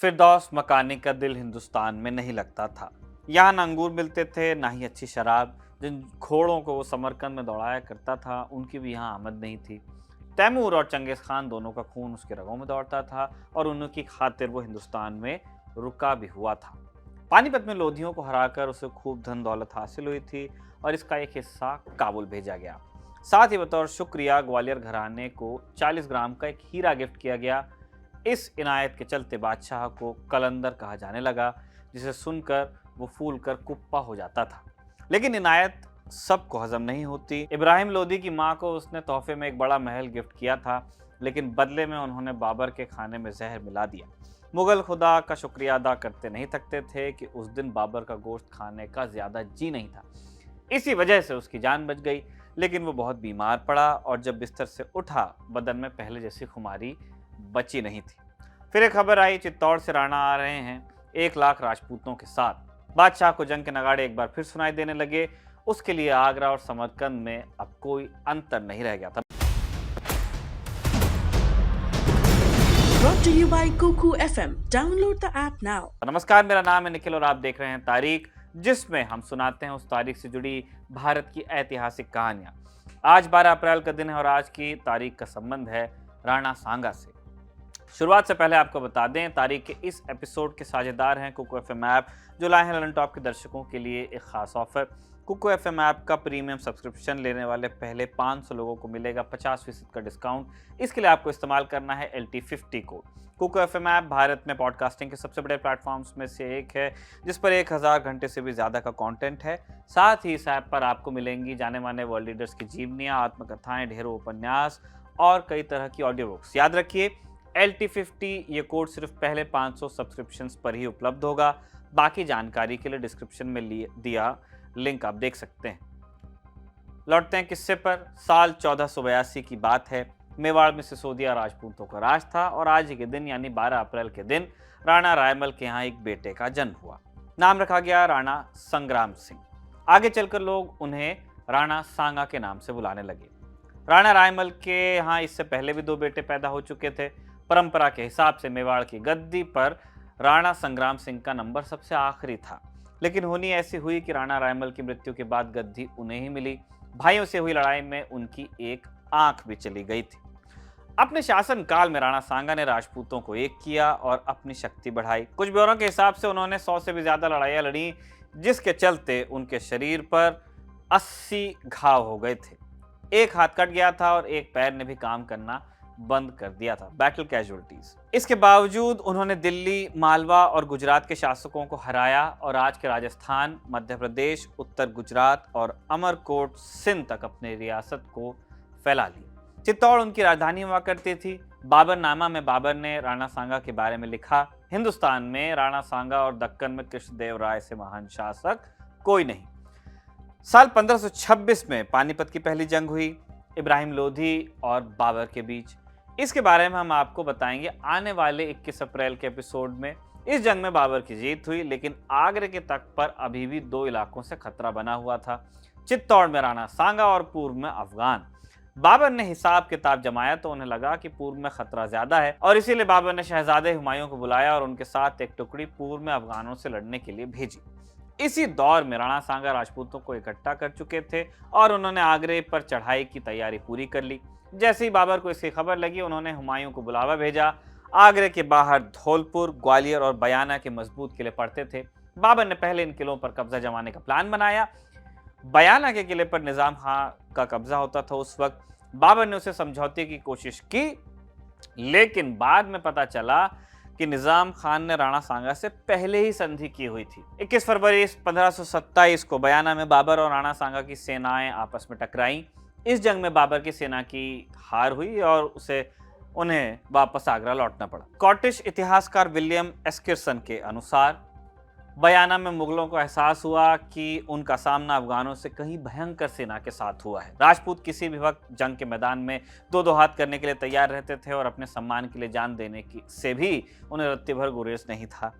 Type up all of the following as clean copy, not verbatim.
फिरदौस मकानी का दिल हिंदुस्तान में नहीं लगता था। यहाँ न अंगूर मिलते थे, ना ही अच्छी शराब। जिन घोड़ों को वो समरकंद में दौड़ाया करता था, उनकी भी यहाँ आमद नहीं थी। तैमूर और चंगेज खान दोनों का खून उसके रगों में दौड़ता था और उनकी खातिर वो हिंदुस्तान में रुका भी हुआ था। पानीपत में लोधियों को हराकर उसे खूब धन दौलत हासिल हुई थी और इसका एक हिस्सा काबुल भेजा गया। साथ ही बतौर शुक्रिया ग्वालियर घराने को 40 ग्राम का एक हीरा गिफ्ट किया गया। इस इनायत के चलते बादशाह को कलंदर कहा जाने लगा, जिसे सुनकर वो फूल कर कुप्पा हो जाता था। लेकिन इनायत सबको हजम नहीं होती। इब्राहिम लोदी की माँ को उसने तोहफे में एक बड़ा महल गिफ्ट किया था, लेकिन बदले में उन्होंने बाबर के खाने में जहर मिला दिया। मुगल खुदा का शुक्रिया अदा करते नहीं थकते थे कि उस दिन बाबर का गोश्त खाने का ज्यादा जी नहीं था। इसी वजह से उसकी जान बच गई, लेकिन वो बहुत बीमार पड़ा और जब बिस्तर से उठा, बदन में पहले जैसी खुमारी बची नहीं थी। फिर एक खबर आई, चित्तौड़ से राणा आ रहे हैं 1 लाख राजपूतों के साथ। बादशाह को जंग के नगाड़े एक बार फिर सुनाई देने लगे। उसके लिए आगरा और समरकंद में अब कोई अंतर नहीं रह गया था। Brought to you by Kuku FM. Download the app now. नमस्कार, मेरा नाम है निखिल और आप देख रहे हैं तारीख, जिसमें हम सुनाते हैं उस तारीख से जुड़ी भारत की ऐतिहासिक कहानियां। आज 12 अप्रैल का दिन है और आज की तारीख का संबंध है राणा सांगा से। शुरुआत से पहले आपको बता दें, तारीख के इस एपिसोड के साझेदार हैं कुकू एफएम ऐप, जो लाए हैं ललन टॉप के दर्शकों के लिए एक खास ऑफर। कुकू एफएम ऐप का प्रीमियम सब्सक्रिप्शन लेने वाले पहले 500 लोगों को मिलेगा 50% का डिस्काउंट। इसके लिए आपको इस्तेमाल करना है LT50 code. Kuku FM app Bharat में पॉडकास्टिंग के सबसे बड़े प्लेटफॉर्म्स में से एक है, जिस पर 1000 घंटे से भी ज़्यादा का कंटेंट है। साथ ही इस ऐप पर आपको मिलेंगी जाने माने वर्ल्ड लीडर्स की जीवनियाँ, आत्मकथाएं, ढेरों उपन्यास और कई तरह की ऑडियो बुक्स। याद रखिए, LT50 ये कोड सिर्फ पहले 500 सब्सक्रिप्शंस पर ही उपलब्ध होगा। बाकी जानकारी के लिए डिस्क्रिप्शन में दिया लिंक आप देख सकते हैं। लौटते हैं किस्से पर। साल 1482 की बात है। मेवाड़ में सिसोदिया राजपूतों का राज था और आज ही के दिन यानी 12 अप्रैल के दिन राणा रायमल के यहाँ एक बेटे का जन्म हुआ। नाम रखा गया राणा संग्राम सिंह। आगे चलकर लोग उन्हें राणा सांगा के नाम से बुलाने लगे। राणा रायमल के यहाँ इससे पहले भी 2 बेटे पैदा हो चुके थे। परंपरा के हिसाब से मेवाड़ की गद्दी पर राणा संग्राम सिंह का नंबर सबसे आखिरी था, लेकिन होनी ऐसी हुई कि राणा रायमल की मृत्यु के बाद गद्दी उन्हें ही मिली। भाइयों से हुई लड़ाई में उनकी एक आंख भी चली गई थी। अपने शासन काल में राणा सांगा ने राजपूतों को एक किया और अपनी शक्ति बढ़ाई। कुछ ब्यौरों के हिसाब से उन्होंने 100 से भी ज्यादा लड़ाइयां लड़ी, जिसके चलते उनके शरीर पर 80 घाव हो गए थे। एक हाथ कट गया था और एक पैर ने भी काम करना बंद कर दिया था। Battle casualties. इसके बावजूद उन्होंने दिल्ली, मालवा और गुजरात के शासकों को हराया और आज के राजस्थान, मध्य प्रदेश, उत्तर गुजरात और अमरकोट सिंध तक अपनी रियासत को फैला ली। चित्तौड़ उनकी राजधानी हुआ करती थी। बाबरनामा में बाबर ने राणा सांगा के बारे में लिखा, हिंदुस्तान में राणा सांगा और दक्कन में कृष्णदेव राय से महान शासक कोई नहीं। साल 1526 में पानीपत की पहली जंग हुई, इब्राहिम लोधी और बाबर के बीच। इसके बारे में हम आपको बताएंगे आने वाले 21 अप्रैल के एपिसोड में। इस जंग में बाबर की जीत हुई, लेकिन आगरे के तख्त पर अभी भी 2 इलाकों से खतरा बना हुआ था। चित्तौड़ में राणा सांगा और पूर्व में अफगान। बाबर ने हिसाब किताब जमाया तो उन्हें लगा कि पूर्व में खतरा ज्यादा है और इसीलिए बाबर ने शहजादे हुमायूं को बुलाया और उनके साथ एक टुकड़ी पूर्व में अफगानों से लड़ने के लिए भेजी। इसी दौर में राणा सांगा राजपूतों को इकट्ठा कर चुके थे और उन्होंने आगरे पर चढ़ाई की तैयारी पूरी कर ली। जैसे ही बाबर को इसकी खबर लगी, उन्होंने हुमायूं को बुलावा भेजा। आगरे के बाहर धौलपुर, ग्वालियर और बयाना के मजबूत किले पड़ते थे। बाबर ने पहले इन किलों पर कब्जा जमाने का प्लान बनाया। बयाना के किले पर निजाम खां का कब्जा होता था उस वक्त। बाबर ने उसे समझौते की कोशिश की, लेकिन बाद में पता चला कि निजाम खान ने राणा सांगा से पहले ही संधि की हुई थी। 21 फरवरी 1527 को बयाना में बाबर और राणा सांगा की सेनाएं आपस में टकराईं। इस जंग में बाबर की सेना की हार हुई और उन्हें वापस आगरा लौटना पड़ा। स्कॉटिश इतिहासकार विलियम एस्किरसन के अनुसार बयाना में मुगलों को एहसास हुआ कि उनका सामना अफगानों से कहीं भयंकर सेना के साथ हुआ है। राजपूत किसी भी वक्त जंग के मैदान में 2-2 हाथ करने के लिए तैयार रहते थे और अपने सम्मान के लिए जान देने की से भी उन्हें रत्ती भर गुरेज नहीं था।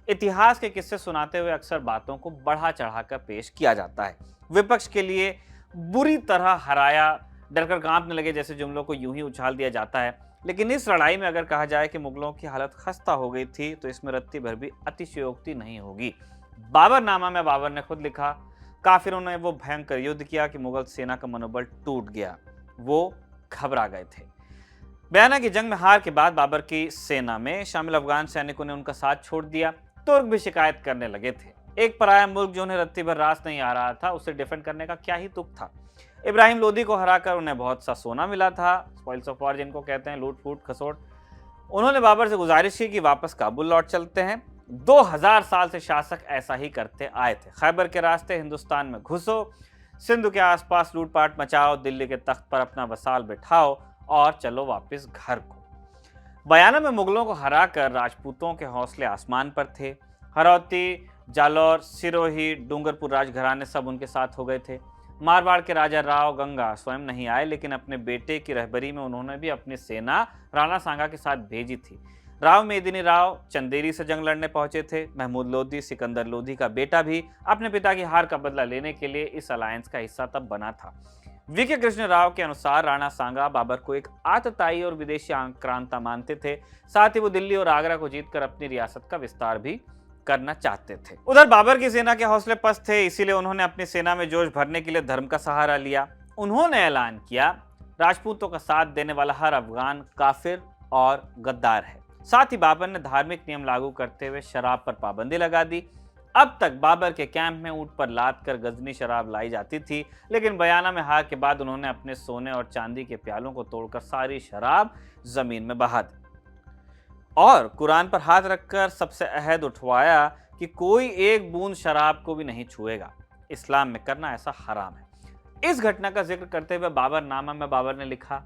इतिहास के किस्से सुनाते हुए अक्सर बातों को बढ़ा चढ़ाकर पेश किया जाता है। विपक्ष के लिए बुरी तरह हराया, डरकर कांपने लगे जैसे जुमलों को यूं ही उछाल दिया जाता है। लेकिन इस लड़ाई में अगर कहा जाए कि मुगलों की हालत खस्ता हो गई थी तो इसमें रत्ती भर भी अतिशयोक्ति नहीं होगी। बाबरनामा में बाबर ने खुद लिखा, काफिरों ने वो भयंकर युद्ध किया कि मुगल सेना का मनोबल टूट गया, वो घबरा गए थे। बयाना की जंग में हार के बाद बाबर की सेना में शामिल अफगान सैनिकों ने उनका साथ छोड़ दिया। तुर्क भी शिकायत करने लगे थे। एक पराया मुल्क जो उन्हें रत्ती भर रास नहीं आ रहा था, उसे डिफेंड करने का क्या ही तुक था। इब्राहिम लोदी को हराकर उन्हें बहुत सा सोना मिला था, स्पॉइल्स ऑफ वॉर जिनको कहते हैं, लूट फूट खसोट। उन्होंने बाबर से गुजारिश की कि वापस काबुल लौट चलते हैं। 2000 साल से शासक ऐसा ही करते आए थे। खैबर के रास्ते हिंदुस्तान में घुसो, सिंधु के आसपास लूटपाट मचाओ, दिल्ली के तख्त पर अपना वसाल बिठाओ और चलो वापस घर को। बयाना में मुगलों को हराकर राजपूतों के हौसले आसमान पर थे। हरौती, जालौर, सिरोही, डूंगरपुर राजघराने सब उनके साथ हो गए थे। मारवाड़ के राजा राव गंगा स्वयं नहीं आए, लेकिन अपने बेटे की रहबरी में उन्होंने भी अपनी सेना राणा सांगा के साथ भेजी थी। राव मेदिनी राव चंदेरी से जंग लड़ने पहुंचे थे। महमूद लोधी, सिकंदर लोधी का बेटा, भी अपने पिता की हार का बदला लेने के लिए इस अलायंस का हिस्सा तब बना था। वीके कृष्ण राव के अनुसार राणा सांगा बाबर को एक आतताई और विदेशी आक्रांता मानते थे। साथ ही वो दिल्ली और आगरा को जीतकर अपनी रियासत का विस्तार भी करना चाहते थे। उधर बाबर की सेना के हौसले पस्त थे, इसीलिए उन्होंने अपनी सेना में जोश भरने के लिए धर्म का सहारा लिया। उन्होंने ऐलान किया, राजपूतों का साथ देने वाला हर अफगान काफिर और गद्दार है। साथ ही बाबर ने धार्मिक नियम लागू करते हुए शराब पर पाबंदी लगा दी। अब तक बाबर के कैंप में ऊंट पर लाद कर गजनी शराब लाई जाती थी, लेकिन बयाना में हार के बाद उन्होंने अपने सोने और चांदी के प्यालों को तोड़कर सारी शराब जमीन में बहा दी और कुरान पर हाथ रखकर सबसे अहद उठवाया कि कोई एक बूंद शराब को भी नहीं छुएगा। इस्लाम में करना ऐसा हराम है। इस घटना का जिक्र करते हुए बाबरनामा में बाबर ने लिखा,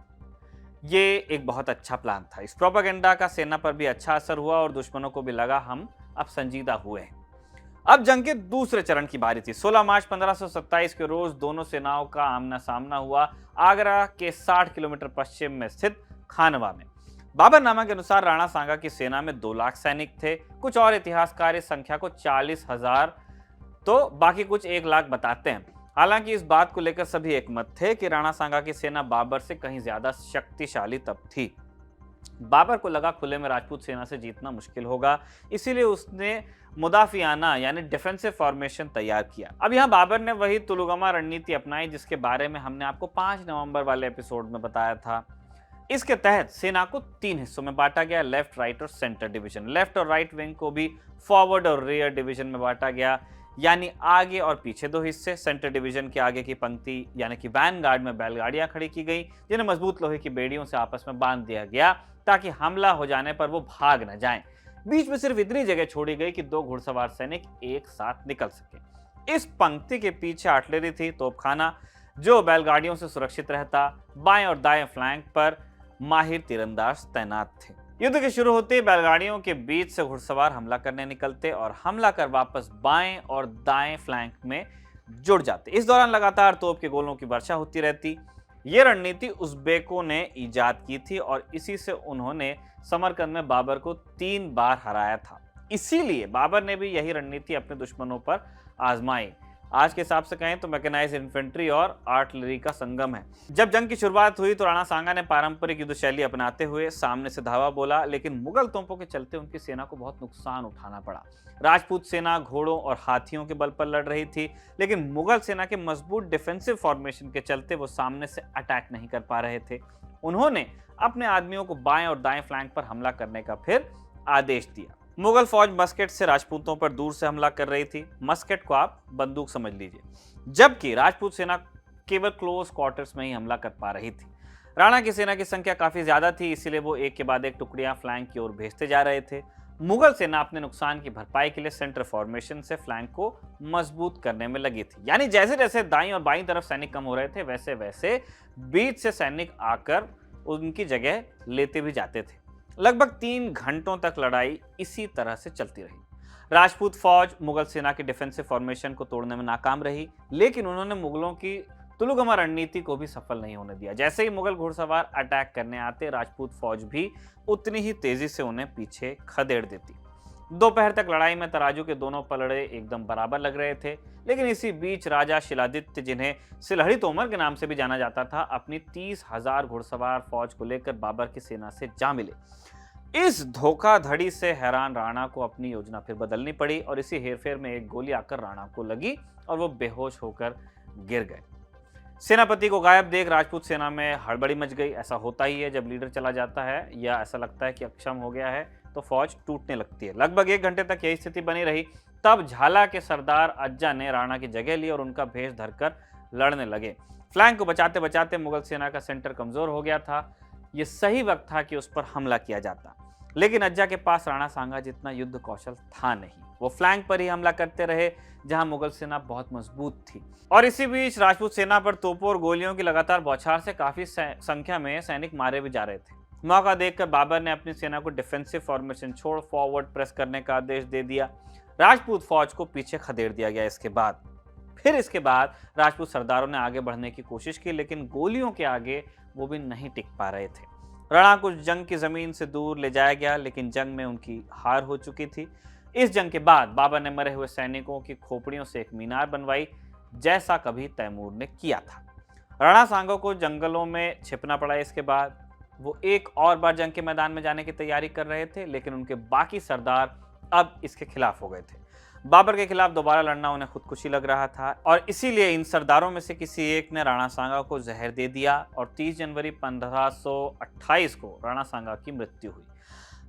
ये एक बहुत अच्छा प्लान था। इस प्रोपेगेंडा का सेना पर भी अच्छा असर हुआ और दुश्मनों को भी लगा हम अब संजीदा हुए हैं। अब जंग के दूसरे चरण की बारी थी। 16 मार्च 1527 के रोज दोनों सेनाओं का आमना सामना हुआ आगरा के 60 किलोमीटर पश्चिम में स्थित खानवा में। बाबरनामा के अनुसार राणा सांगा की सेना में 2 लाख सैनिक थे। कुछ और इतिहासकार इस संख्या को 40,000 तो बाकी कुछ 1 लाख बताते हैं। हालांकि इस बात को लेकर सभी एकमत थे कि राणा सांगा की सेना बाबर से कहीं ज्यादा शक्तिशाली तब थी। बाबर को लगा खुले में राजपूत सेना से जीतना मुश्किल होगा, इसीलिए उसने मुदाफियाना यानी डिफेंसिव फॉर्मेशन तैयार किया। अब यहाँ बाबर ने वही तुलुगमा रणनीति अपनाई जिसके बारे में हमने आपको 5 नवंबर वाले एपिसोड में बताया था। इसके तहत सेना को 3 हिस्सों में बांटा गया, लेफ्ट, राइट और सेंटर डिवीजन। लेफ्ट और राइट विंग को भी फॉरवर्ड और रियर डिवीजन में बांटा गया, यानी आगे और पीछे 2 हिस्से। सेंटर डिवीजन के आगे की पंक्ति यानी कि वैनगार्ड में बैलगाड़ियां खड़ी की गई, जिन्हें मजबूत लोहे की बेड़ियों से आपस में बांध दिया गया ताकि हमला हो जाने पर वो भाग न जाएं। बीच में सिर्फ इतनी जगह छोड़ी गई कि 2 घुड़सवार सैनिक एक साथ निकल सके। इस पंक्ति के पीछे आर्टिलरी थी, तोपखाना जो बैलगाड़ियों से सुरक्षित रहता। बाएं और दाएं फ्लैंक पर माहिर तीरंदाज तैनात थे। युद्ध के शुरू होते ही बैलगाड़ियों के बीच से घुड़सवार हमला करने निकलते और हमला कर वापस बाएं और दाएं फ्लैंक में जुड़ जाते। इस दौरान लगातार तोप के गोलों की वर्षा होती रहती। ये रणनीति उज़्बेकों ने इजाद की थी और इसी से उन्होंने समरकंद में बाबर को 3 बार हराया था। इसीलिए बाबर ने भी यही रणनीति अपने दुश्मनों पर आजमाई। आज के हिसाब से कहें तो मैकेनाइज्ड इन्फेंट्री और आर्टिलरी का संगम है। जब जंग की शुरुआत हुई तो राणा सांगा ने पारंपरिक युद्ध शैली अपनाते हुए सामने से धावा बोला, लेकिन मुगल तोपों के चलते उनकी सेना को बहुत नुकसान उठाना पड़ा। राजपूत सेना घोड़ों और हाथियों के बल पर लड़ रही थी, लेकिन मुगल सेना के मजबूत डिफेंसिव फॉर्मेशन के चलते वो सामने से अटैक नहीं कर पा रहे थे। उन्होंने अपने आदमियों को बाएं और दाएं फ्लैंक पर हमला करने का फिर आदेश दिया। मुगल फौज मस्केट से राजपूतों पर दूर से हमला कर रही थी। मस्केट को आप बंदूक समझ लीजिए, जबकि राजपूत सेना केवल क्लोज क्वार्टर्स में ही हमला कर पा रही थी। राणा की सेना की संख्या काफी ज्यादा थी, इसीलिए वो एक के बाद एक टुकड़ियां फ्लैंक की ओर भेजते जा रहे थे। मुगल सेना अपने नुकसान की भरपाई के लिए सेंटर फॉर्मेशन से फ्लैंक को मजबूत करने में लगी थी। यानी जैसे जैसे दाईं और बाईं तरफ सैनिक कम हो रहे थे, वैसे वैसे बीच से सैनिक आकर उनकी जगह लेते भी जाते थे। लगभग 3 घंटों तक लड़ाई इसी तरह से चलती रही। राजपूत फौज मुगल सेना के डिफेंसिव फॉर्मेशन को तोड़ने में नाकाम रही, लेकिन उन्होंने मुगलों की तुलुगमा रणनीति को भी सफल नहीं होने दिया। जैसे ही मुगल घुड़सवार अटैक करने आते, राजपूत फौज भी उतनी ही तेजी से उन्हें पीछे खदेड़ देती। दोपहर तक लड़ाई में तराजू के दोनों पलड़े एकदम बराबर लग रहे थे, लेकिन इसी बीच राजा शिलादित्य, जिन्हें सिलहड़ी तोमर के नाम से भी जाना जाता था, अपनी 30,000 घुड़सवार फौज को लेकर बाबर की सेना से जा मिले। इस धोखाधड़ी से हैरान राणा को अपनी योजना फिर बदलनी पड़ी और इसी हेरफेर में एक गोली आकर राणा को लगी और वो बेहोश होकर गिर गए। सेनापति को गायब देख राजपूत सेना में हड़बड़ी मच गई। ऐसा होता ही है जब लीडर चला जाता है या ऐसा लगता है कि अक्षम हो गया है तो फौज टूटने लगती है। लगभग 1 घंटे तक यही स्थिति बनी रही। तब झाला के सरदार अज्जा ने राणा की जगह ली और उनका भेष धरकर लड़ने लगे। फ्लैंक को बचाते बचाते मुगल सेना का सेंटर कमजोर हो गया था। ये सही वक्त था कि उस पर हमला किया जाता, लेकिन अज्जा के पास राणा सांगा जितना युद्ध कौशल था नहीं। वो फ्लैंक पर ही हमला करते रहे जहां मुगल सेना बहुत मजबूत थी। और इसी बीच राजपूत सेना पर तोपों और गोलियों की लगातार बौछार से काफी संख्या में सैनिक मारे भी जा रहे थे। मौका देखकर बाबर ने अपनी सेना को डिफेंसिव फॉर्मेशन छोड़ फॉरवर्ड प्रेस करने का आदेश दे दिया। राजपूत फौज को पीछे खदेड़ दिया गया। इसके बाद राजपूत सरदारों ने आगे बढ़ने की कोशिश की, लेकिन गोलियों के आगे वो भी नहीं टिक पा रहे थे। राणा को जंग की जमीन से दूर ले जाया गया, लेकिन जंग में उनकी हार हो चुकी थी। इस जंग के बाद बाबर ने मरे हुए सैनिकों की खोपड़ियों से एक मीनार बनवाई, जैसा कभी तैमूर ने किया था। राणा सांगा को जंगलों में छिपना पड़ा। इसके बाद वो एक और बार जंग के मैदान में जाने की तैयारी कर रहे थे, लेकिन उनके बाकी सरदार अब इसके खिलाफ हो गए थे। बाबर के खिलाफ दोबारा लड़ना उन्हें खुदकुशी लग रहा था और इसीलिए इन सरदारों में से किसी एक ने राणा सांगा को जहर दे दिया और 30 जनवरी 1528 को राणा सांगा की मृत्यु हुई।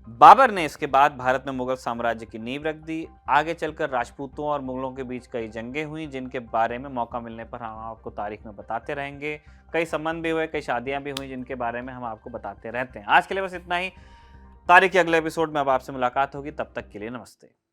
बाबर ने इसके बाद भारत में मुगल साम्राज्य की नींव रख दी। आगे चलकर राजपूतों और मुगलों के बीच कई जंगें हुई, जिनके बारे में मौका मिलने पर हम आपको तारीख में बताते रहेंगे। कई संबंध भी हुए, कई शादियां भी हुई, जिनके बारे में हम आपको बताते रहते हैं। आज के लिए बस इतना ही। तारीख के अगले एपिसोड में अब आपसे मुलाकात होगी। तब तक के लिए नमस्ते।